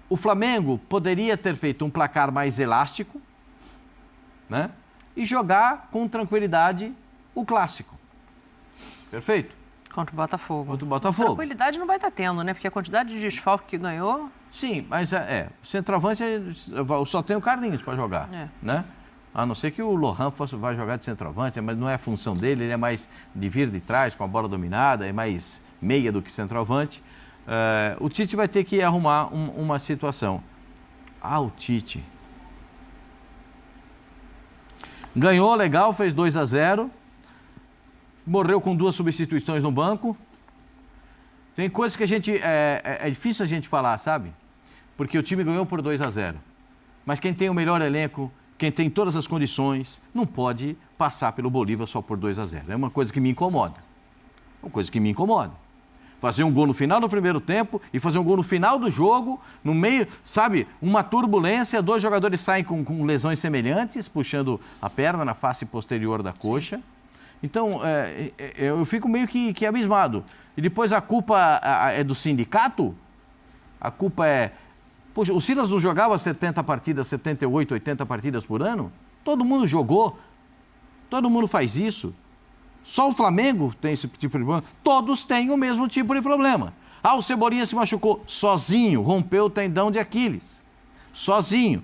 o Flamengo poderia ter feito um placar mais elástico, né? E jogar com tranquilidade o clássico. Perfeito? Contra o Botafogo. Contra o Botafogo. Tranquilidade não vai estar tendo, né? Porque a quantidade de desfalque que ganhou... Sim, mas centroavante só tem o Carlinhos para jogar, né? A não ser que o Lohan vai jogar de centroavante, mas não é a função dele, ele é mais de vir de trás com a bola dominada, é mais meia do que centroavante. O Tite vai ter que arrumar uma situação. O Tite ganhou legal, fez 2-0, morreu com 2 substituições no banco. Tem coisas que a gente é difícil a gente falar, sabe? Porque o time ganhou por 2-0. Mas quem tem o melhor elenco, quem tem todas as condições, não pode passar pelo Bolívar só por 2-0. É uma coisa que me incomoda. Fazer um gol no final do primeiro tempo e fazer um gol no final do jogo, no meio, sabe, uma turbulência, 2 jogadores saem com lesões semelhantes, puxando a perna na face posterior da coxa. Sim. Então, eu fico meio que abismado. E depois a culpa é do sindicato? A culpa é... Poxa, o Silas não jogava 70 partidas, 78, 80 partidas por ano? Todo mundo jogou. Todo mundo faz isso. Só o Flamengo tem esse tipo de problema. Todos têm o mesmo tipo de problema. O Cebolinha se machucou sozinho, rompeu o tendão de Aquiles. Sozinho.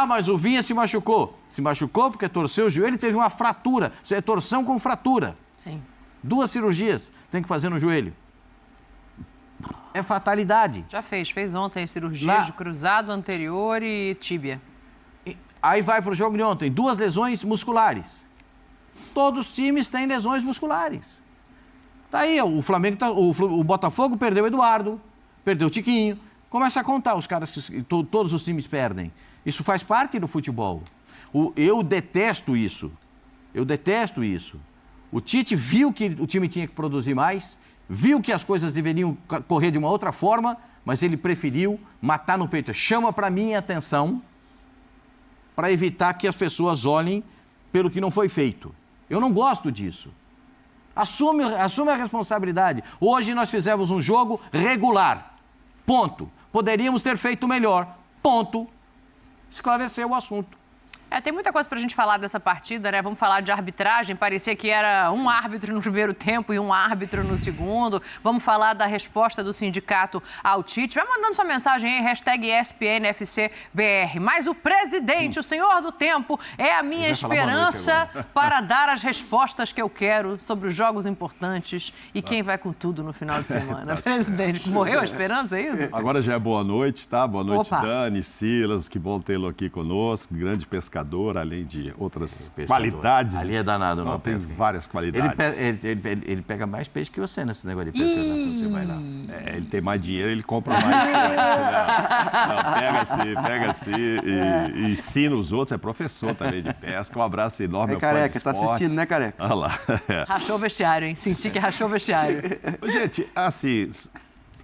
Mas o Vinha se machucou. Se machucou porque torceu o joelho e teve uma fratura. Isso é torção com fratura. Sim. 2 cirurgias tem que fazer no joelho. É fatalidade. Já fez ontem cirurgia de cruzado anterior e tíbia. Aí vai para o jogo de ontem, 2 lesões musculares. Todos os times têm lesões musculares. Tá aí, o Flamengo, o Botafogo perdeu o Eduardo, perdeu o Tiquinho. Começa a contar os caras que todos os times perdem. Isso faz parte do futebol. Eu detesto isso. O Tite viu que o time tinha que produzir mais, viu que as coisas deveriam correr de uma outra forma, mas ele preferiu matar no peito. Chama para mim a atenção para evitar que as pessoas olhem pelo que não foi feito. Eu não gosto disso. Assume a responsabilidade. Hoje nós fizemos um jogo regular. Ponto. Poderíamos ter feito melhor. Ponto. Esclareceu o assunto. Tem muita coisa para a gente falar dessa partida, né? Vamos falar de arbitragem. Parecia que era um árbitro no primeiro tempo e um árbitro no segundo. Vamos falar da resposta do sindicato ao Tite. Vai mandando sua mensagem aí, #ESPNFCBR. Mas o presidente, o senhor do tempo, é a minha esperança para dar as respostas que eu quero sobre os jogos importantes e quem vai com tudo no final de semana. Presidente, morreu a esperança, é isso? Agora já é boa noite, tá? Boa noite, Dani, Silas, que bom tê-lo aqui conosco. Grande pescador, além de outras qualidades. Ali é danado, não tem várias qualidades. Ele pega mais peixe que você nesse negócio de pesca, né? Você vai lá. Ele tem mais dinheiro, ele compra mais. Pega-se e ensina os outros, é professor também de pesca. Um abraço enorme. Careca, tá assistindo, né, Careca? Olha lá. Rachou o vestiário, hein? Senti que rachou o vestiário. Gente, assim,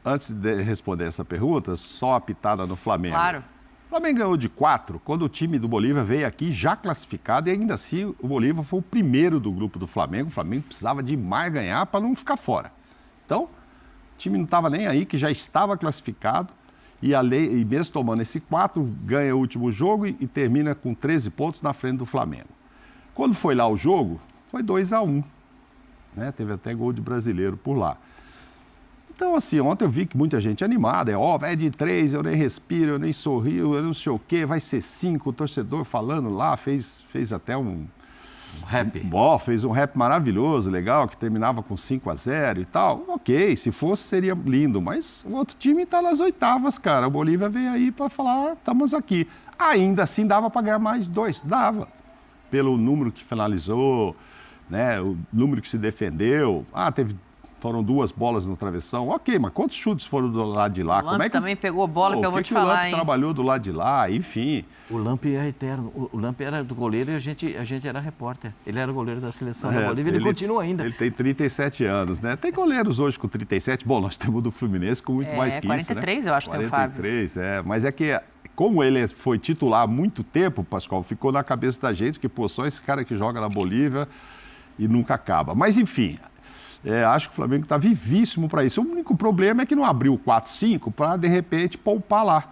antes de responder essa pergunta, só a pitada no Flamengo. Claro. O Flamengo ganhou de 4 quando o time do Bolívar veio aqui já classificado e ainda assim o Bolívar foi o primeiro do grupo do Flamengo. O Flamengo precisava demais ganhar para não ficar fora. Então, o time não estava nem aí, que já estava classificado e mesmo tomando esse 4, ganha o último jogo e termina com 13 pontos na frente do Flamengo. Quando foi lá o jogo, foi 2-1. Né? Teve até gol de brasileiro por lá. Então, assim, ontem eu vi que muita gente animada, é de 3, eu nem respiro, eu nem sorrio, eu não sei o quê, vai ser 5, o torcedor falando lá, fez até um rap. Fez um rap maravilhoso, legal, que terminava com 5-0 e tal. Ok, se fosse seria lindo, mas o outro time está nas oitavas, cara. O Bolívia veio aí para falar, estamos aqui. Ainda assim dava para ganhar mais 2, dava. Pelo número que finalizou, né, o número que se defendeu. Foram 2 bolas no travessão. Ok, mas quantos chutes foram do lado de lá? O Lamp também pegou bola, que eu vou te falar, O Lamp trabalhou do lado de lá, enfim. O Lamp é eterno. O Lamp era do goleiro e a gente era repórter. Ele era o goleiro da seleção da Bolívia e ele continua ainda. Ele tem 37 anos, né? Tem goleiros hoje com 37. Bom, nós temos o do Fluminense com muito mais que 43, isso, né? Eu acho que tem o Fábio. 43, mas é que... Como ele foi titular há muito tempo, Pascoal, ficou na cabeça da gente que, só esse cara que joga na Bolívia e nunca acaba. Mas, enfim... acho que o Flamengo está vivíssimo para isso. O único problema é que não abriu o 4-5 para, de repente, poupar lá.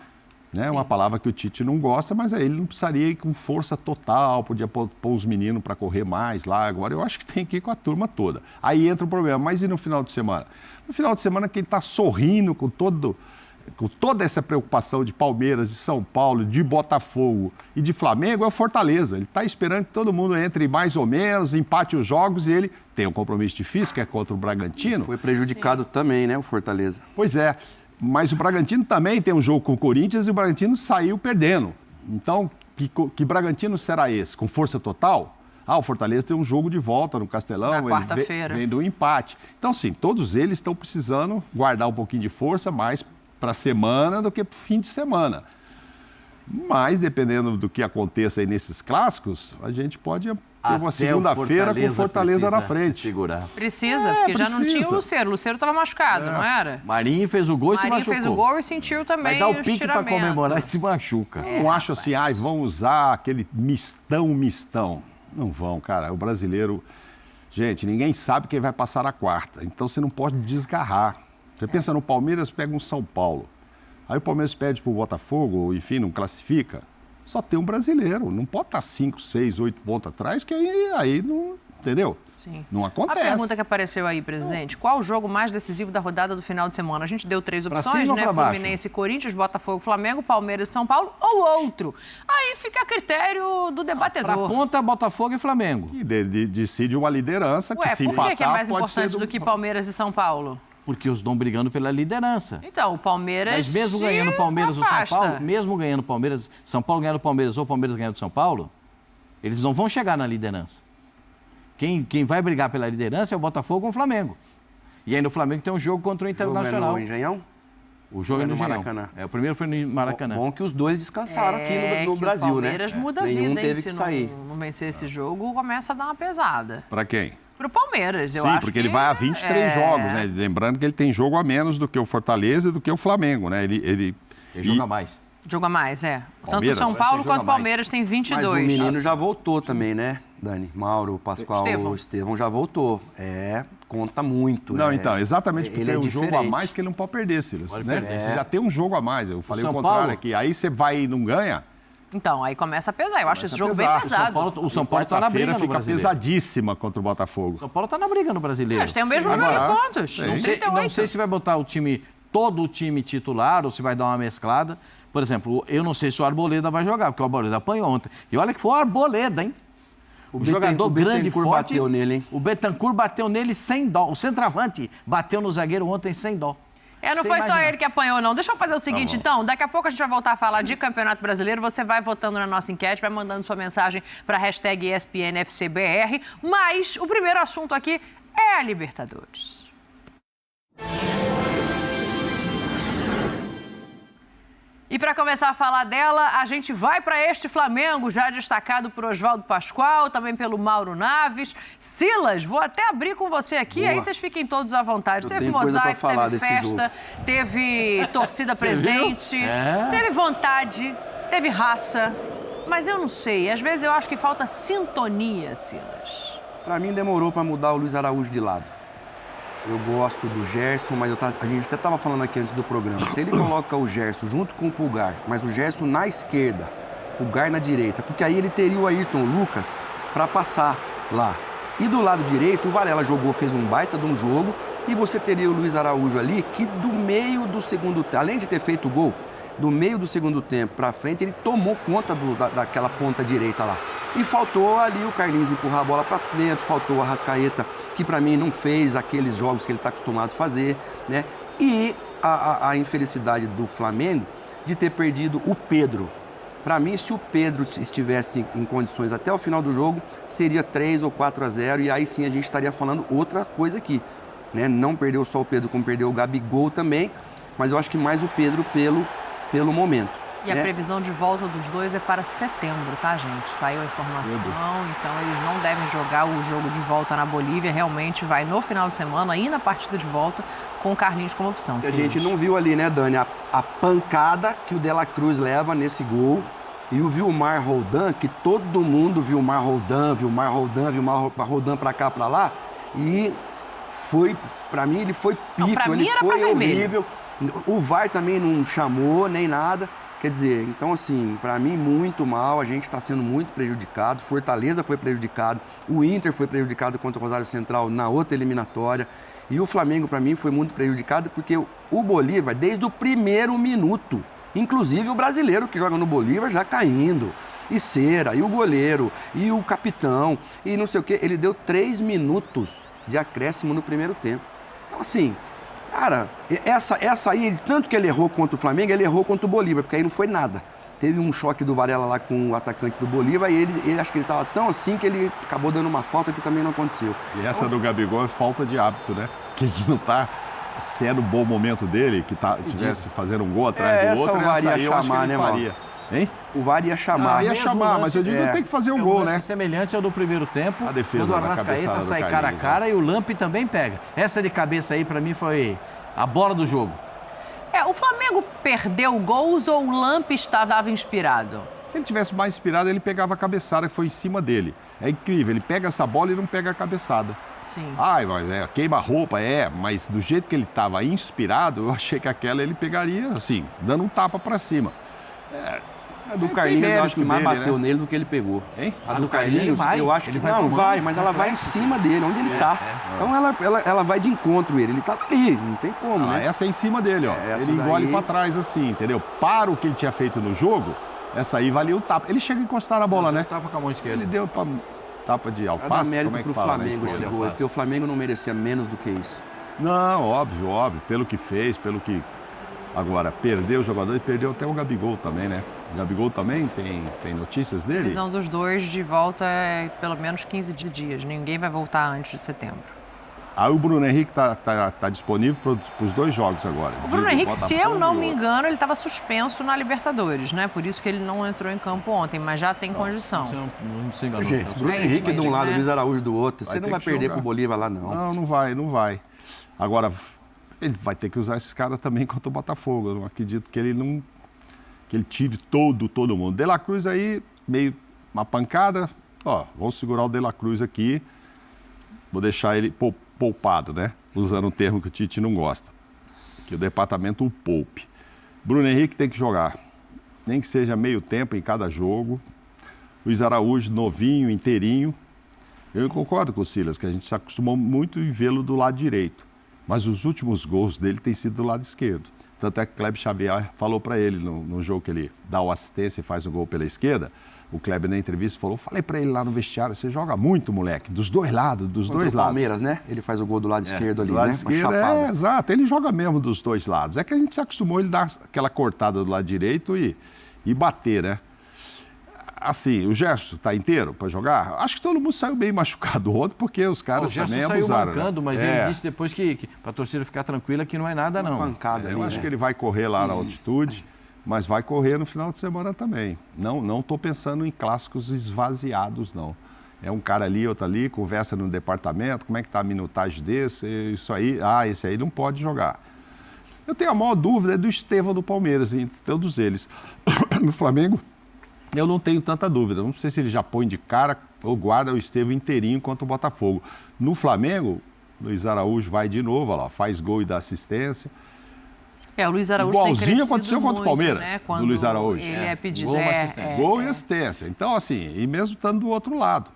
né? Uma palavra que o Tite não gosta, mas aí ele não precisaria ir com força total, podia pôr os meninos para correr mais lá. Agora eu acho que tem que ir com a turma toda. Aí entra o problema. Mas e no final de semana? No final de semana, quem está sorrindo com toda essa preocupação de Palmeiras, de São Paulo, de Botafogo e de Flamengo é o Fortaleza. Ele está esperando que todo mundo entre mais ou menos, empate os jogos e ele tem um compromisso difícil, que é contra o Bragantino. Foi prejudicado também, né, o Fortaleza. Pois é, mas o Bragantino também tem um jogo com o Corinthians e o Bragantino saiu perdendo. Então, que Bragantino será esse? Com força total? O Fortaleza tem um jogo de volta no Castelão. Na quarta-feira. Vem do empate. Então, sim, todos eles estão precisando guardar um pouquinho de força mais para a semana do que para o fim de semana. Mas, dependendo do que aconteça aí nesses clássicos, a gente pode ter uma segunda-feira com o Fortaleza na frente. Segurar. Precisa, porque já não tinha o Luceiro. O Luceiro estava machucado, não era? Marinho fez o gol e se machucou. Marinho fez o gol e sentiu também Vai dar o os pique para tiramentos. comemorar e se machuca. Eu não acho assim, vão usar aquele mistão. Não vão, cara. O brasileiro... Gente, ninguém sabe quem vai passar a quarta. Então, você não pode desgarrar. Você pensa no Palmeiras, pega um São Paulo. Aí o Palmeiras perde para o Botafogo, enfim, não classifica. Só tem um brasileiro. Não pode estar 5, 6, 8 pontos atrás, que aí não... Entendeu? Sim. Não acontece. A pergunta que apareceu aí, presidente, qual o jogo mais decisivo da rodada do final de semana? A gente deu 3 opções, né? Fluminense, Corinthians, Botafogo, Flamengo, Palmeiras e São Paulo ou outro. Aí fica a critério do debatedor. Pra ponta, Botafogo e Flamengo. E decide uma liderança que se empatar, por que é mais pode importante ser do que Palmeiras e São Paulo? Porque os estão brigando pela liderança. Então, o Palmeiras... Mas mesmo ganhando o Palmeiras ou São Paulo, mesmo ganhando o Palmeiras, São Paulo ganhando o Palmeiras ou o Palmeiras ganhando o São Paulo, eles não vão chegar na liderança. Quem vai brigar pela liderança é o Botafogo ou o Flamengo. E aí no Flamengo tem um jogo contra o Internacional. O jogo é no Engenhão? O jogo é no Engenhão. Maracanã. O primeiro foi no Maracanã. Bom que os dois descansaram aqui no Brasil, né? O Palmeiras muda a vida, Nenhum hein? teve que Se sair. não vencer esse jogo, começa a dar uma pesada. Para quem? Pro Palmeiras, eu Sim, acho porque que ele vai a 23 jogos, né? Lembrando que ele tem jogo a menos do que o Fortaleza e do que o Flamengo, né? Ele joga mais. Joga mais, Tanto o Palmeiras, São Paulo quanto o mais. Palmeiras tem 22. Mas o menino já voltou também, né, Dani? Mauro, Pascoal, Estevão já voltou. Conta muito. Não, então, exatamente porque ele tem um diferente. jogo a mais que ele não pode perder, Silas. Né? Você já tem um jogo a mais. Eu falei o São contrário Paulo? aqui. Aí você vai e não ganha. Então, aí começa a pesar. Eu acho esse jogo bem pesar. pesado. O São Paulo está na briga no fica Brasileiro. pesadíssima contra o Botafogo. O São Paulo está na briga no Brasileiro. Eles têm o mesmo número de pontos. Não sei se vai botar todo o time titular ou se vai dar uma mesclada. Por exemplo, eu não sei se o Arboleda vai jogar, porque o Arboleda apanhou ontem. E olha que foi o Arboleda, hein? O jogador grande e forte. Bateu nele, hein? O Betancourt bateu nele sem dó. O centroavante bateu no zagueiro ontem sem dó. Não foi só ele que apanhou, não. Deixa eu fazer o seguinte, então. Daqui a pouco a gente vai voltar a falar de Campeonato Brasileiro. Você vai votando na nossa enquete, vai mandando sua mensagem para a hashtag ESPNFCBR. Mas o primeiro assunto aqui é a Libertadores. E para começar a falar dela, a gente vai para este Flamengo, já destacado por Oswaldo Pascoal, também pelo Mauro Naves. Silas, vou até abrir com você aqui, aí vocês fiquem todos à vontade. Teve mosaico, teve festa, teve torcida presente, teve vontade, teve raça. Mas eu não sei, às vezes eu acho que falta sintonia, Silas. Para mim demorou para mudar o Luiz Araújo de lado. Eu gosto do Gerson, mas a gente até estava falando aqui antes do programa. Se ele coloca o Gerson junto com o Pulgar, mas o Gerson na esquerda, Pulgar na direita, porque aí ele teria o Ayrton Lucas para passar lá. E do lado direito, o Varela jogou, fez um baita de um jogo, e você teria o Luiz Araújo ali, que do meio do segundo tempo, além de ter feito o gol, do meio do segundo tempo para frente, ele tomou conta daquela ponta direita lá. E faltou ali o Carlinhos empurrar a bola para dentro, faltou o Arrascaeta, que para mim não fez aqueles jogos que ele está acostumado a fazer, né? E a infelicidade do Flamengo de ter perdido o Pedro. Para mim, se o Pedro estivesse em condições até o final do jogo, seria 3 ou 4-0 e aí sim a gente estaria falando outra coisa aqui, né? Não perdeu só o Pedro, como perdeu o Gabigol também, mas eu acho que mais o Pedro pelo momento. E a previsão de volta dos dois é para setembro, tá, gente? Saiu a informação, então eles não devem jogar o jogo de volta na Bolívia. Realmente vai no final de semana, aí na partida de volta, com o Carlinhos como opção. A gente não viu ali, né, Dani, a pancada que o De La Cruz leva nesse gol. E o Vilmar Roldan, que todo mundo viu o Vilmar Roldan pra cá, pra lá. E foi, pra mim, ele foi pífio, ele foi horrível. O VAR também não chamou, nem nada. Quer dizer, então assim, para mim muito mal, a gente está sendo muito prejudicado, Fortaleza foi prejudicado, o Inter foi prejudicado contra o Rosário Central na outra eliminatória e o Flamengo para mim foi muito prejudicado porque o Bolívar, desde o primeiro minuto, inclusive o brasileiro que joga no Bolívar já caindo, e Cera, e o goleiro, e o capitão, e não sei o quê, ele deu 3 minutos de acréscimo no primeiro tempo. Então assim... Cara, essa aí, tanto que ele errou contra o Flamengo, ele errou contra o Bolívar, porque aí não foi nada. Teve um choque do Varela lá com o atacante do Bolívar e ele acho que ele estava tão assim que ele acabou dando uma falta que também não aconteceu. E essa do Gabigol é falta de hábito, né? Porque ele não está sendo o bom momento dele, que tivesse fazendo um gol atrás do outro, o VAR ia chamar, né, faria. Hein? O VAR ia chamar. Ia chamar, mas eu digo que tem que fazer um gol, né? Semelhante ao do primeiro tempo, A defesa quando o da Arrascaeta cabeçada sai do cara a Carlinhos, cara e o Lampe também pega. Essa de cabeça aí, pra mim, foi a bola do jogo. O Flamengo perdeu gols ou o Lampe estava inspirado? Se ele tivesse mais inspirado, ele pegava a cabeçada que foi em cima dele. É incrível, ele pega essa bola e não pega a cabeçada. Sim. Ai, mas queima a roupa, mas do jeito que ele estava inspirado, eu achei que aquela ele pegaria, assim, dando um tapa pra cima. A do Carlinhos, eu acho que mais dele, bateu nele do que ele pegou. Hein? A do Carlinhos, eu acho que não, vai, mas ela vai em cima dele, onde ele tá. Então ela vai de encontro ele tá ali, não tem como, né? Essa é em cima dele, ó. Essa Ele engole daí- pra trás assim, entendeu? Para o que ele tinha feito no jogo, essa aí valia o tapa. Ele chega a encostar na bola, né? Tapa com a mão esquerda. Ele deu tapa de Vai dar alface, mérito como é que pro fala na Flamengo esse esquerda? gol, porque o Flamengo não merecia menos do que isso. Não, óbvio, pelo que fez, pelo que... Agora, perdeu o jogador e perdeu até o Gabigol também, né? O Gabigol também tem notícias A dele? visão dos dois de volta é pelo menos 15 dias. Ninguém vai voltar antes de setembro. Aí o Bruno Henrique tá disponível para os 2 jogos agora. O Bruno Henrique, se eu Botafogo não e me outro. engano, ele estava suspenso na Libertadores, né? Por isso que ele não entrou em campo ontem, mas já tem condição. Você não se enganou. Gente, Bruno É isso Henrique de um mesmo, lado, né? Luiz Araújo do outro. Você Vai não ter vai que perder jogar. pro Bolívar lá, não. Não vai. Agora, ele vai ter que usar esses caras também contra o Botafogo. Eu não acredito que ele tire todo mundo. De La Cruz aí, meio uma pancada. Ó, vamos segurar o De La Cruz aqui. Vou deixar ele poupado, né? Usando um termo que o Tite não gosta. Que o departamento o poupe. Bruno Henrique tem que jogar. Nem que seja meio tempo em cada jogo. Luiz Araújo, novinho, inteirinho. Eu concordo com o Silas, que a gente se acostumou muito em vê-lo do lado direito. Mas os últimos gols dele têm sido do lado esquerdo. Tanto é que o Kleber Xavier falou para ele no jogo que ele dá o assistência e faz o gol pela esquerda. O Kleber, na entrevista, falei para ele lá no vestiário, você joga muito, moleque, dos dois lados, dos Contra dois o lados. Palmeiras, né? Ele faz o gol do lado esquerdo ali, Do lado né? esquerdo, Uma chapada. exato, ele joga mesmo dos dois lados. É que a gente se acostumou ele dar aquela cortada do lado direito e bater, né? Assim, o Gerson está inteiro para jogar? Acho que todo mundo saiu bem machucado ontem, porque os O caras Gerson também saiu abusaram. mancando, né? mas ele disse depois que para a torcida ficar tranquila que não é nada, não. Pancada ali, Eu acho né? que ele vai correr lá na altitude, mas vai correr no final de semana também. Não estou pensando em clássicos esvaziados, não. É um cara ali, outro ali, conversa no departamento, como é que está a minutagem desse, isso aí, esse aí não pode jogar. Eu tenho a maior dúvida do Estevão do Palmeiras, em todos eles. No Flamengo, eu não tenho tanta dúvida. Não sei se ele já põe de cara ou guarda o Estevão inteirinho contra o Botafogo. No Flamengo, Luiz Araújo vai de novo, olha lá, faz gol e dá assistência. O Luiz Araújo Igualzinho tem crescido aconteceu contra o muito, Palmeiras, né? do Quando Luiz Araújo. ele é pedido. Gol, uma assistência. Gol e assistência. Então, assim, e mesmo estando do outro lado.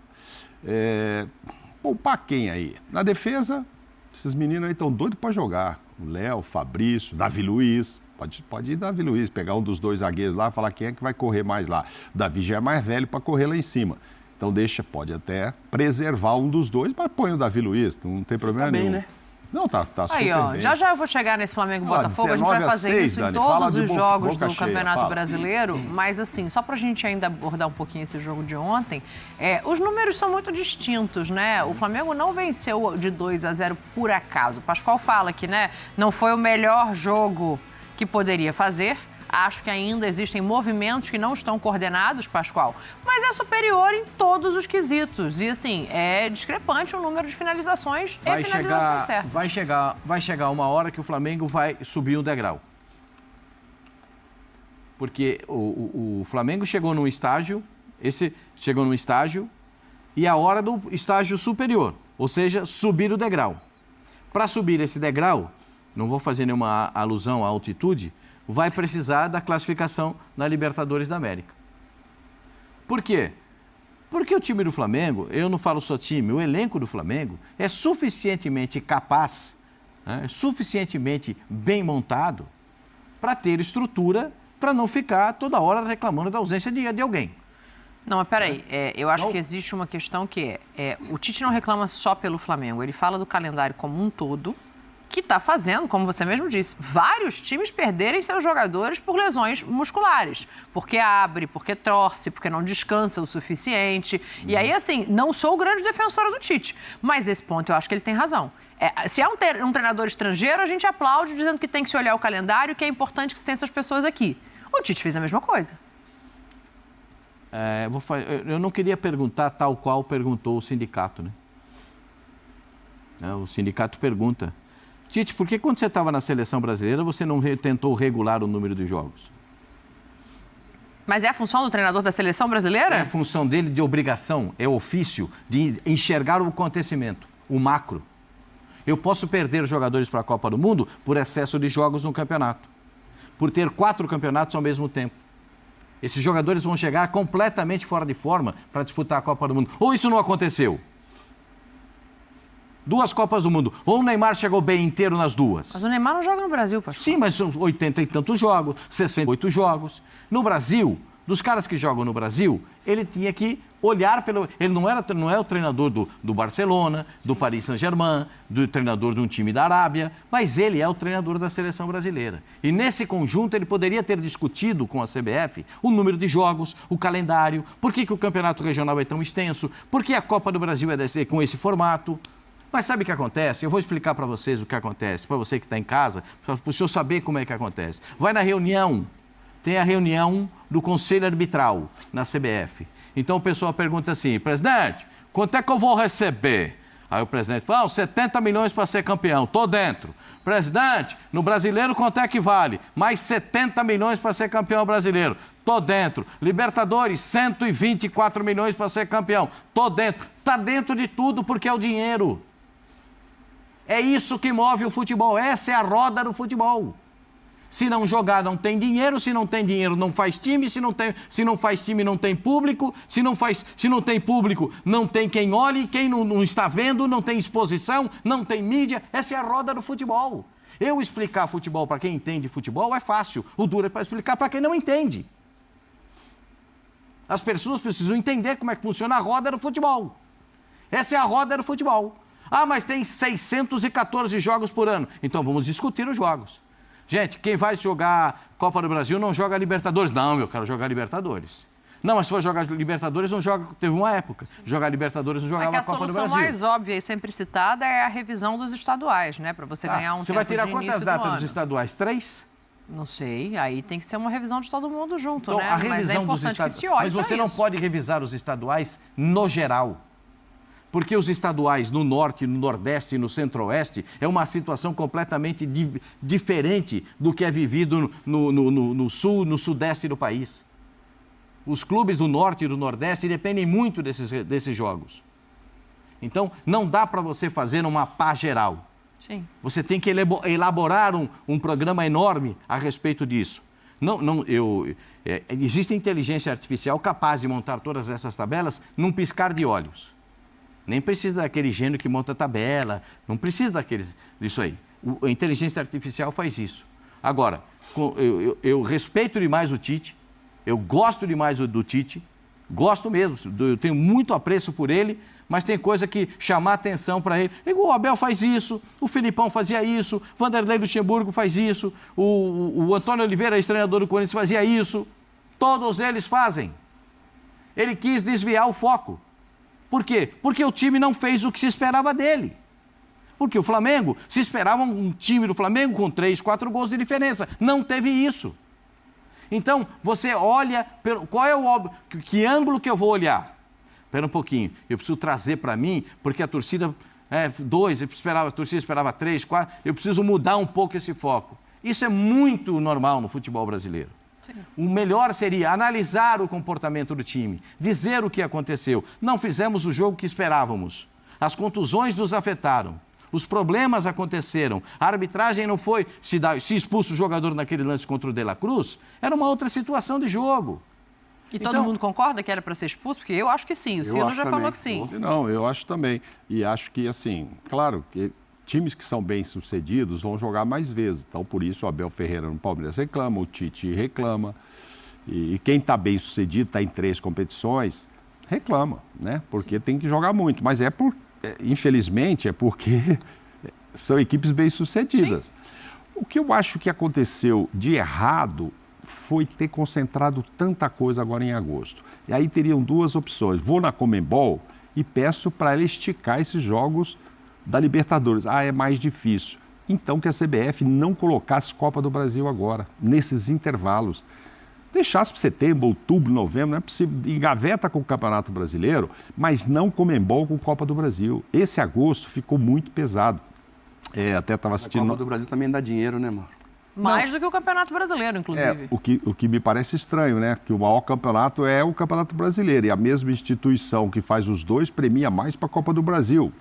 Poupar quem aí? Na defesa, esses meninos aí estão doidos para jogar. O Léo, o Fabrício, Davi Luiz. Pode ir Davi Luiz, pegar um dos 2 zagueiros lá e falar quem é que vai correr mais lá. O Davi já é mais velho para correr lá em cima. Então pode até preservar um dos 2, mas põe o Davi Luiz, não tem problema Tá bem, nenhum. né? Não, tá super Aí, ó, bem. já eu vou chegar nesse Flamengo-Botafogo, a gente vai 19 a fazer 6, isso Dani, em fala todos de os boca jogos cheia, do Campeonato fala. Brasileiro, mas assim, só pra gente ainda abordar um pouquinho esse jogo de ontem, os números são muito distintos, né? O Flamengo não venceu de 2-0 por acaso. O Pascoal fala que, né, não foi o melhor jogo que poderia fazer. Acho que ainda existem movimentos que não estão coordenados, Pascoal, mas é superior em todos os quesitos. E, assim, é discrepante o número de finalizações e finalizações certas. Vai chegar uma hora que o Flamengo vai subir um degrau. Porque o Flamengo chegou num estágio, e a hora do estágio superior, ou seja, subir o degrau. Para subir esse degrau, não vou fazer nenhuma alusão à altitude, vai precisar da classificação na Libertadores da América. Por quê? Porque o time do Flamengo, eu não falo só time, o elenco do Flamengo é suficientemente capaz, né, suficientemente bem montado para ter estrutura, para não ficar toda hora reclamando da ausência de alguém. Não, mas peraí, eu acho que existe uma questão que o Tite não reclama só pelo Flamengo, ele fala do calendário como um todo, que está fazendo, como você mesmo disse, vários times perderem seus jogadores por lesões musculares. Porque abre, porque torce, porque não descansa o suficiente. E aí, assim, não sou o grande defensora do Tite, mas esse ponto eu acho que ele tem razão. Se é um treinador estrangeiro, a gente aplaude dizendo que tem que se olhar o calendário, que é importante que se tenha essas pessoas aqui. O Tite fez a mesma coisa. Eu não queria perguntar tal qual perguntou o sindicato, né? O sindicato pergunta: Tite, por que quando você estava na seleção brasileira você não tentou regular o número de jogos? Mas é a função do treinador da seleção brasileira? É a função dele de obrigação, é ofício de enxergar o acontecimento, o macro. Eu posso perder jogadores para a Copa do Mundo por excesso de jogos no campeonato, por ter 4 campeonatos ao mesmo tempo. Esses jogadores vão chegar completamente fora de forma para disputar a Copa do Mundo. Ou isso não aconteceu? 2 Copas do Mundo. Ou o Neymar chegou bem inteiro nas 2? Mas o Neymar não joga no Brasil, pastor. Sim, mas são 80 e tantos jogos, 68 jogos. No Brasil, dos caras que jogam no Brasil, ele tinha que olhar pelo... Ele não é o treinador do Barcelona, do Paris Saint-Germain, do treinador de um time da Arábia, mas ele é o treinador da seleção brasileira. E nesse conjunto ele poderia ter discutido com a CBF o número de jogos, o calendário, por que o campeonato regional é tão extenso, por que a Copa do Brasil é com esse formato. Mas sabe o que acontece? Eu vou explicar para vocês o que acontece, para você que está em casa, para o senhor saber como é que acontece. Vai na reunião, tem a reunião do Conselho Arbitral na CBF. Então o pessoal pergunta assim: presidente, quanto é que eu vou receber? Aí o presidente fala: 70 milhões para ser campeão, estou dentro. Presidente, no brasileiro quanto é que vale? Mais 70 milhões para ser campeão brasileiro, estou dentro. Libertadores, 124 milhões para ser campeão, estou dentro. Está dentro de tudo porque é o dinheiro. É isso que move o futebol, essa é a roda do futebol. Se não jogar, não tem dinheiro, se não tem dinheiro, não faz time, se não faz time, não tem público, se não tem público, não tem quem olhe, quem não está vendo, não tem exposição, não tem mídia, essa é a roda do futebol. Eu explicar futebol para quem entende futebol é fácil, o duro é para explicar para quem não entende. As pessoas precisam entender como é que funciona a roda do futebol. Essa é a roda do futebol. Ah, mas tem 614 jogos por ano. Então vamos discutir os jogos. Gente, quem vai jogar Copa do Brasil não joga Libertadores. Não, eu quero jogar Libertadores. Não, mas se for jogar Libertadores, não joga... Teve uma época. Jogar Libertadores não jogava a Copa do Brasil. A solução mais óbvia e sempre citada é a revisão dos estaduais, né? Para você ganhar um tempo de início do ano. Você vai tirar quantas datas dos estaduais? 3? Não sei. Aí tem que ser uma revisão de todo mundo junto, então, né? A revisão mas é importante que se olhe. Mas você não pode revisar os estaduais no geral. Porque os estaduais no Norte, no Nordeste e no Centro-Oeste é uma situação completamente diferente do que é vivido no Sul, no Sudeste do país. Os clubes do Norte e do Nordeste dependem muito desses jogos. Então, não dá para você fazer uma pá geral. Sim. Você tem que elaborar um programa enorme a respeito disso. Existe inteligência artificial capaz de montar todas essas tabelas num piscar de olhos. Nem precisa daquele gênio que monta a tabela, não precisa disso aí. A inteligência artificial faz isso. Agora, eu respeito demais o Tite, eu gosto demais do Tite, gosto mesmo, eu tenho muito apreço por ele, mas tem coisa que chamar atenção para ele. O Abel faz isso, o Filipão fazia isso, Vanderlei Luxemburgo faz isso, o Antônio Oliveira, ex-treinador do Corinthians, fazia isso. Todos eles fazem. Ele quis desviar o foco. Por quê? Porque o time não fez o que se esperava dele. Porque o Flamengo, se esperava um time do Flamengo com 3, 4 gols de diferença. Não teve isso. Então, você olha, qual é que ângulo que eu vou olhar? Espera um pouquinho, eu preciso trazer para mim, porque a torcida, 2, a torcida esperava 3, 4, eu preciso mudar um pouco esse foco. Isso é muito normal no futebol brasileiro. O melhor seria analisar o comportamento do time, dizer o que aconteceu. Não fizemos o jogo que esperávamos. As contusões nos afetaram. os problemas aconteceram. A arbitragem não foi se expulsa o jogador naquele lance contra o De La Cruz, era uma outra situação de jogo. E todo mundo concorda que era para ser expulso? Porque eu acho que sim. O Cino já falou que sim. Não, eu acho também. E acho que, assim, claro, que times que são bem-sucedidos vão jogar mais vezes. Então, por isso, o Abel Ferreira no Palmeiras reclama, o Tite reclama. E quem está bem-sucedido, está em 3 competições, reclama, né? Porque tem que jogar muito. Mas infelizmente, é porque são equipes bem-sucedidas. O que eu acho que aconteceu de errado foi ter concentrado tanta coisa agora em agosto. E aí teriam 2 opções. Vou na Conmebol e peço para ela esticar esses jogos da Libertadores. É mais difícil. Então que a CBF não colocasse Copa do Brasil agora, nesses intervalos. Deixasse para setembro, outubro, novembro, não é possível. Engaveta com o Campeonato Brasileiro, mas não Conmebol com Copa do Brasil. Esse agosto ficou muito pesado. Até estava assistindo... A Copa do Brasil também dá dinheiro, né, Mauro? Mais do que o Campeonato Brasileiro, inclusive. O que me parece estranho, né? Que o maior campeonato é o Campeonato Brasileiro. E a mesma instituição que faz os dois premia mais para a Copa do Brasil.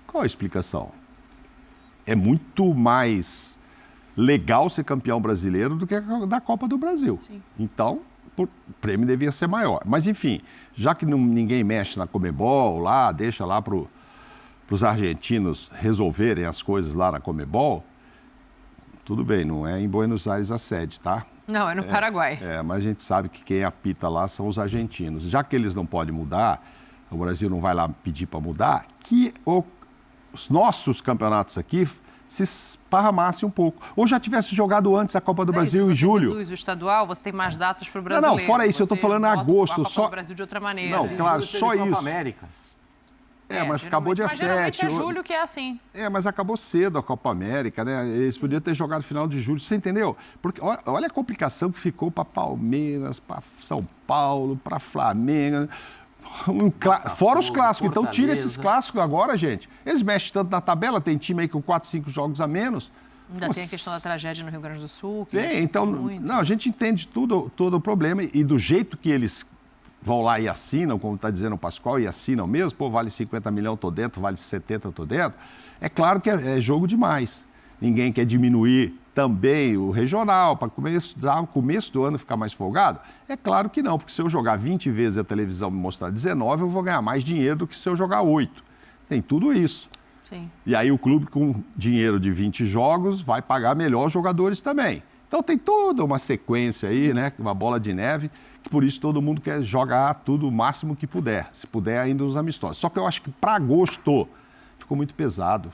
Qual a explicação? É muito mais legal ser campeão brasileiro do que da Copa do Brasil. Sim. Então, o prêmio devia ser maior. Mas, enfim, já que ninguém mexe na Conmebol lá, deixa lá para os argentinos resolverem as coisas lá na Conmebol, tudo bem, não é em Buenos Aires a sede, tá? Não, é no Paraguai. Mas a gente sabe que quem apita lá são os argentinos. Já que eles não podem mudar, o Brasil não vai lá pedir para mudar, que os nossos campeonatos aqui se esparramassem um pouco. Ou já tivesse jogado antes a Copa do Brasil em julho. Você reduz o estadual, você tem mais datas para o brasileiro. Não, fora isso, eu estou falando em agosto. A Copa do Brasil de outra maneira. Não, claro, só isso. Copa América. Mas acabou dia 7. Geralmente é julho que é assim. Mas acabou cedo a Copa América, né? Eles podiam ter jogado final de julho, você entendeu? Porque olha a complicação que ficou para Palmeiras, para São Paulo, para Flamengo. Fora os clássicos. Então tira esses clássicos agora, gente. Eles mexem tanto na tabela, tem time aí com 4, 5 jogos a menos. Ainda tem a questão da tragédia no Rio Grande do Sul. Então, não, a gente entende todo o problema e do jeito que eles vão lá e assinam, como está dizendo o Pascoal, e assinam mesmo, pô, vale 50 milhões, estou dentro, vale 70, estou dentro. É claro que é jogo demais. Ninguém quer diminuir também o regional, para o começo do ano ficar mais folgado? É claro que não, porque se eu jogar 20 vezes a televisão me mostrar 19, eu vou ganhar mais dinheiro do que se eu jogar 8. Tem tudo isso. Sim. E aí o clube com dinheiro de 20 jogos vai pagar melhor os jogadores também. Então tem toda uma sequência aí, né? Uma bola de neve, que por isso todo mundo quer jogar tudo o máximo que puder, se puder ainda os amistosos. Só que eu acho que para agosto ficou muito pesado.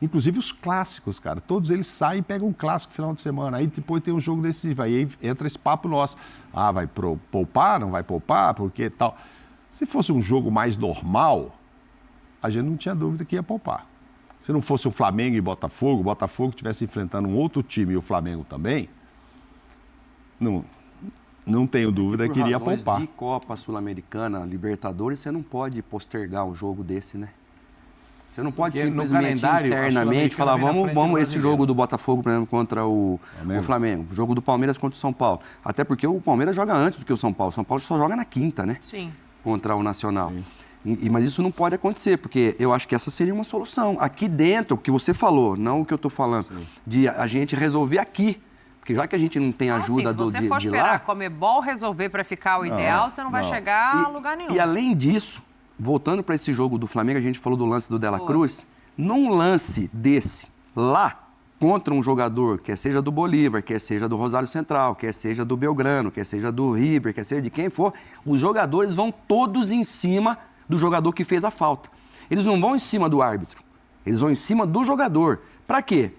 Inclusive os clássicos, cara. Todos eles saem e pegam um clássico no final de semana. Aí depois tem um jogo decisivo. Aí entra esse papo nosso. Vai poupar? Não vai poupar? Porque tal. Se fosse um jogo mais normal, a gente não tinha dúvida que ia poupar. Se não fosse o Flamengo e Botafogo, o Botafogo estivesse enfrentando um outro time e o Flamengo também, não tenho dúvida que iria poupar. De Copa Sul-Americana, Libertadores, você não pode postergar um jogo desse, né? Você não pode simplesmente internamente falar, vamos esse jogo do Botafogo, por exemplo, contra o Flamengo, o jogo do Palmeiras contra o São Paulo. Até porque o Palmeiras joga antes do que o São Paulo. O São Paulo só joga na quinta, né? Sim. Contra o Nacional. Mas isso não pode acontecer, porque eu acho que essa seria uma solução. Aqui dentro, o que você falou, não o que eu estou falando, de a gente resolver aqui. Porque já que a gente não tem ajuda se você for esperar a Conmebol resolver para ficar o ideal, você não vai chegar a lugar nenhum. E além disso, voltando para esse jogo do Flamengo, a gente falou do lance do De La Cruz. Num lance desse, lá, contra um jogador, quer seja do Bolívar, quer seja do Rosário Central, quer seja do Belgrano, quer seja do River, quer seja de quem for, os jogadores vão todos em cima do jogador que fez a falta. Eles não vão em cima do árbitro, eles vão em cima do jogador. Para quê?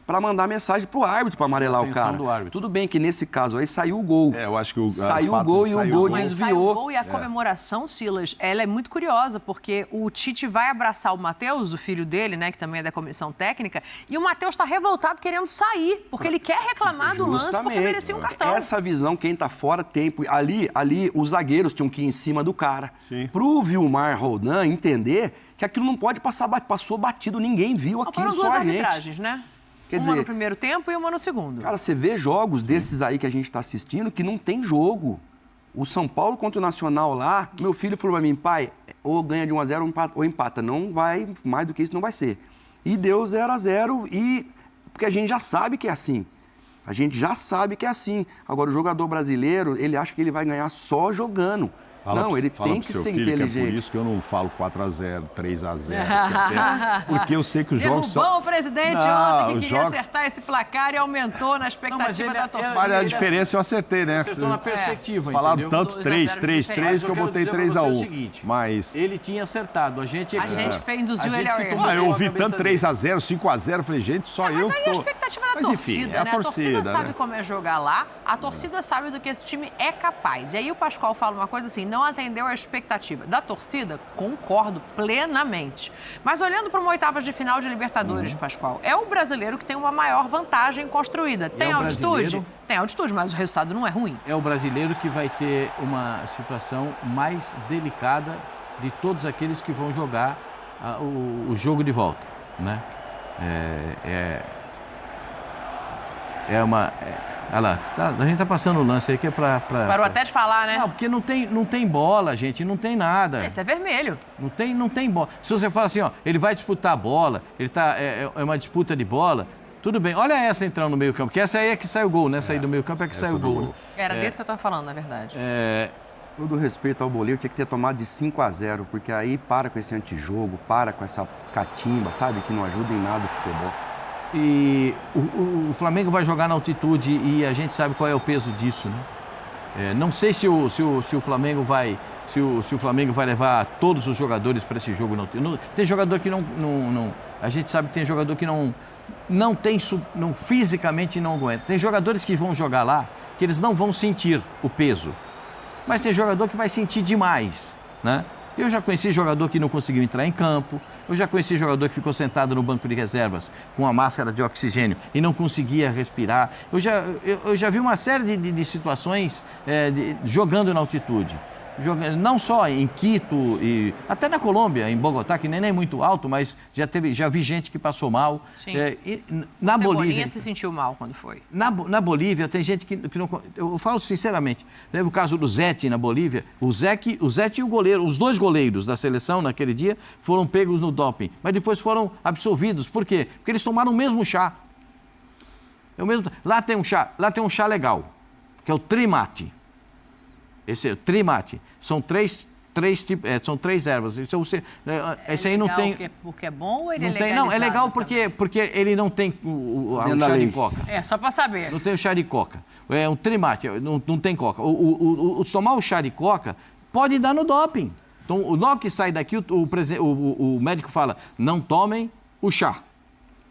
Para mandar mensagem pro árbitro para amarelar o cara. Tudo bem que nesse caso aí saiu o gol. Eu acho que saiu o gol e o gol desviou. Saiu o gol e a comemoração, Silas, ela é muito curiosa, porque o Tite vai abraçar o Matheus, o filho dele, né, que também é da comissão técnica, e o Matheus está revoltado querendo sair, porque ele quer reclamar do lance porque merecia um cartão. Essa visão, quem tá fora tem... Ali os zagueiros tinham que ir em cima do cara. Sim. Pro Vilmar Roldan entender que aquilo não pode passou batido, ninguém viu aquilo, só a gente. Foram duas arbitragens, né? Quer uma no primeiro tempo e uma no segundo. Cara, você vê jogos desses aí que a gente está assistindo que não tem jogo. O São Paulo contra o Nacional lá, meu filho falou para mim, pai, ou ganha de 1-0 ou empata. Não vai, mais do que isso não vai ser. E deu 0-0 porque a gente já sabe que é assim. A gente já sabe que é assim. Agora, o jogador brasileiro, ele acha que ele vai ganhar só jogando. Ele tem que ser inteligente. Que é por isso que eu não falo 4-0, 3-0. Porque eu sei que os jogos são... Derrubou o presidente ontem que queria acertar esse placar e aumentou na expectativa da torcida. Mas a diferença eu acertei, né? Você na perspectiva, falaram tanto 3-3-3 que eu botei 3-1. Mas ele tinha acertado. A gente induziu ele ao erro. Eu ouvi tanto 3-0, 5-0. Falei, gente, só eu que tô... Mas aí a expectativa da torcida, né? A torcida sabe como é jogar lá. A torcida sabe do que esse time é capaz. E aí o Pascoal fala uma coisa assim, não atendeu a expectativa da torcida, concordo plenamente. Mas olhando para uma oitavas de final de Libertadores, Pascoal, é o brasileiro que tem uma maior vantagem construída. Tem altitude? Tem altitude, mas o resultado não é ruim. É o brasileiro que vai ter uma situação mais delicada de todos aqueles que vão jogar o jogo de volta, né? Olha lá, a gente tá passando o lance aí que é Parou até de falar, né? Não, porque não tem bola, gente, não tem nada. Esse é vermelho. Não tem bola. Se você fala assim, ó, ele vai disputar a bola, ele tá, é uma disputa de bola, tudo bem. Olha essa entrando no meio campo, que essa aí é que sai o gol, né? Essa aí do meio campo é que sai o gol. Né? Era desse que eu tava falando, na verdade. Todo respeito ao Bolívar, tinha que ter tomado de 5-0, porque aí para com esse antijogo, para com essa catimba, sabe? Que não ajuda em nada o futebol. E o Flamengo vai jogar na altitude e a gente sabe qual é o peso disso, né? Não sei se o Flamengo vai levar todos os jogadores para esse jogo. Tem jogador que não. A gente sabe que tem jogador que não tem fisicamente não aguenta. Tem jogadores que vão jogar lá que eles não vão sentir o peso, mas tem jogador que vai sentir demais, né? Eu já conheci jogador que não conseguiu entrar em campo, eu já conheci jogador que ficou sentado no banco de reservas com a máscara de oxigênio e não conseguia respirar. Eu já vi uma série de situações jogando na altitude. Não só em Quito, e até na Colômbia, em Bogotá, que nem é muito alto, mas já vi gente que passou mal. Sim. Na Cebolinha Bolívia se sentiu mal quando foi. Na Bolívia tem gente que não... Eu falo sinceramente, teve o caso do Zete na Bolívia, o Zete e o goleiro, os dois goleiros da seleção naquele dia foram pegos no doping, mas depois foram absolvidos. Por quê? Porque eles tomaram o mesmo chá. Lá tem um chá legal, que é o Trimate. Esse é o Trimate. São três ervas. Esse aí não tem... Porque é bom ou ele é legalizado? Não, é legal porque ele não tem o chá de coca. Só para saber. Não tem o chá de coca. É um Trimate, não tem coca. Tomar o chá de coca pode dar no doping. Então, logo que sai daqui, o médico fala, não tomem o chá.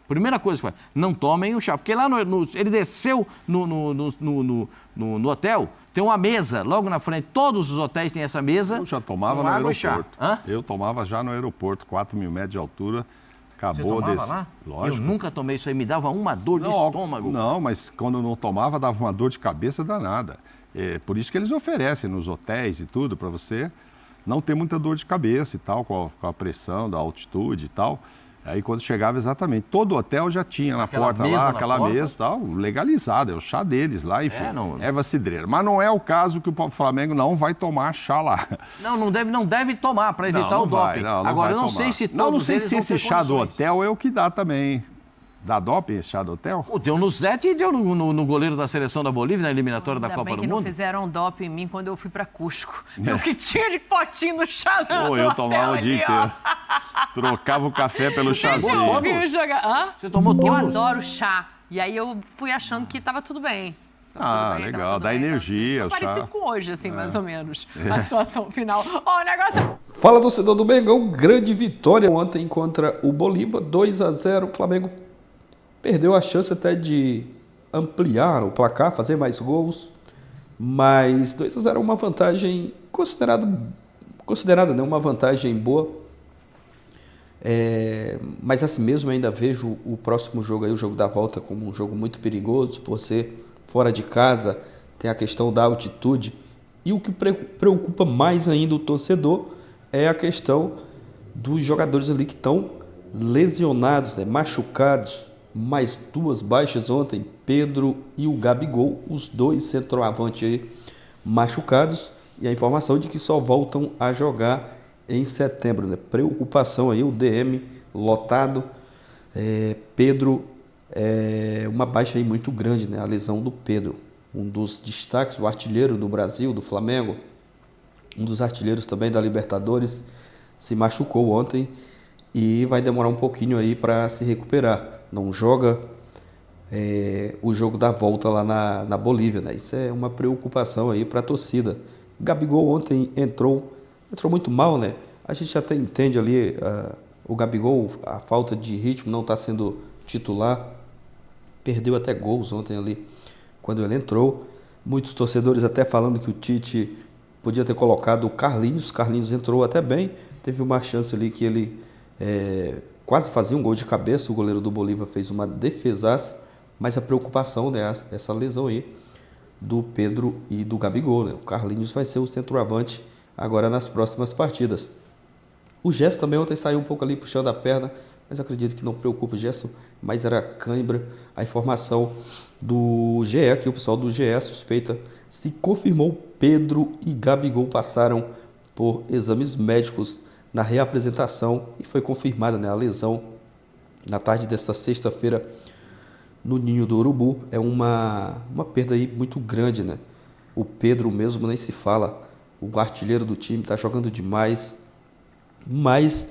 Primeira coisa que fala, não tomem o chá. Porque lá ele desceu no hotel, tem uma mesa logo na frente. Todos os hotéis têm essa mesa. Eu já tomava no aeroporto. Eu tomava já no aeroporto, 4.000 metros de altura. Acabou desse. Lá? Lógico. Eu nunca tomei isso aí, me dava uma dor de estômago. Não, mas quando não tomava, dava uma dor de cabeça danada. É por isso que eles oferecem nos hotéis e tudo, para você não ter muita dor de cabeça e tal, com a pressão da altitude e tal. Aí quando chegava exatamente, todo hotel já tinha na porta lá, aquela mesa e tal, legalizada, é o chá deles lá, enfim, erva cidreira. Mas não é o caso que o Flamengo não vai tomar chá lá. Não deve tomar para evitar o doping. Agora, eu não sei se todos não sei eles se vão esse ter chá do condições. hotel é o que dá também. Dá doping esse chá do hotel? Deu no Zete e deu no goleiro da seleção da Bolívia, na eliminatória da Copa do Ainda bem que Mundo. não fizeram doping em mim quando eu fui para Cusco. O que tinha de potinho no chá no Eu hotel tomava o dia ali, inteiro. Trocava o café pelo chazinho. Você tomou todos? Eu adoro chá. E aí eu fui achando que estava tudo bem. Legal, dá energia, o chá. Parecido com hoje, assim, mais ou menos. A situação final. O negócio... Fala, torcedor do Mengão, grande vitória ontem contra o Bolívar, 2-0, o Flamengo perdeu a chance até de ampliar o placar, fazer mais gols, mas 2-0 é uma vantagem considerada, né, uma vantagem boa, mas assim mesmo eu ainda vejo o próximo jogo aí, o jogo da volta, como um jogo muito perigoso, por ser fora de casa, tem a questão da altitude, e o que preocupa mais ainda o torcedor é a questão dos jogadores ali que estão lesionados, né, machucados, mais duas baixas ontem, Pedro e o Gabigol, os dois centroavantes aí machucados, e a informação de que só voltam a jogar em setembro, né? Preocupação aí, o DM lotado, Pedro, uma baixa aí muito grande, né? A lesão do Pedro, um dos destaques, o artilheiro do Brasil, do Flamengo, um dos artilheiros também da Libertadores, se machucou ontem e vai demorar um pouquinho aí para se recuperar. Não joga o jogo da volta lá na Bolívia, né? Isso é uma preocupação aí para a torcida. Gabigol ontem entrou muito mal, né? A gente até entende ali o Gabigol, a falta de ritmo, não está sendo titular. Perdeu até gols ontem ali quando ele entrou. Muitos torcedores até falando que o Tite podia ter colocado o Carlinhos. Carlinhos entrou até bem. Teve uma chance ali que ele quase fazia um gol de cabeça. O goleiro do Bolívia fez uma defesaça. Mas a preocupação, né, essa lesão aí do Pedro e do Gabigol, né? O Carlinhos vai ser o centroavante agora nas próximas partidas. O Gerson também ontem saiu um pouco ali puxando a perna, mas acredito que não preocupa o Gerson, mas era cãibra. A informação do GE, que o pessoal do GE suspeita, se confirmou Pedro e Gabigol passaram por exames médicos na reapresentação e foi confirmada, né, a lesão na tarde desta sexta-feira no Ninho do Urubu. É uma perda aí muito grande, né? O Pedro mesmo nem se fala, o artilheiro do time está jogando demais, mas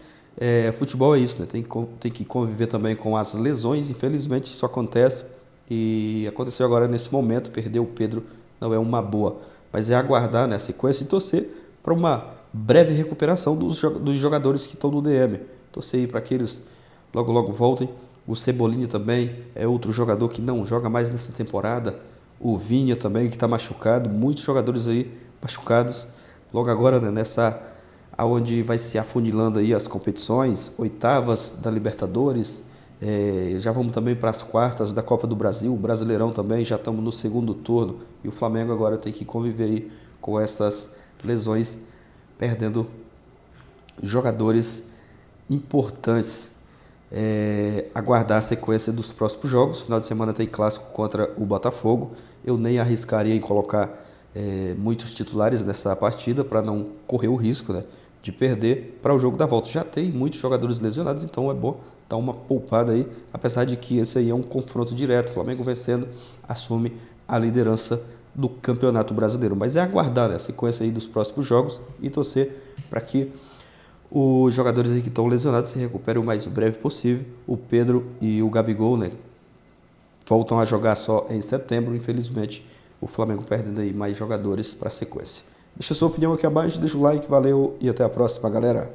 futebol é isso, né? Tem que conviver também com as lesões, infelizmente isso acontece e aconteceu agora nesse momento. Perder o Pedro não é uma boa, mas é aguardar, né, a sequência e torcer para uma breve recuperação dos jogadores que estão no DM. Torcer aí para que eles logo voltem. O Cebolinha também é outro jogador que não joga mais nessa temporada. O Vinha também, que está machucado. Muitos jogadores aí machucados. Logo agora, né, aonde vai se afunilando aí as competições, oitavas da Libertadores. Já vamos também para as quartas da Copa do Brasil. O Brasileirão também, já estamos no segundo turno. E o Flamengo agora tem que conviver aí com essas lesões, perdendo jogadores importantes. Aguardar a sequência dos próximos jogos. Final de semana tem clássico contra o Botafogo. Eu nem arriscaria em colocar muitos titulares nessa partida para não correr o risco, né, de perder para o jogo da volta. Já tem muitos jogadores lesionados, então é bom dar uma poupada aí, apesar de que esse aí é um confronto direto. O Flamengo vencendo assume a liderança do Campeonato Brasileiro. Mas é aguardar, né, a sequência aí dos próximos jogos e torcer para que os jogadores aí que estão lesionados se recuperem o mais breve possível. O Pedro e o Gabigol, né, voltam a jogar só em setembro. Infelizmente, o Flamengo perdendo aí mais jogadores para a sequência. Deixa a sua opinião aqui abaixo, deixa o like, valeu e até a próxima, galera.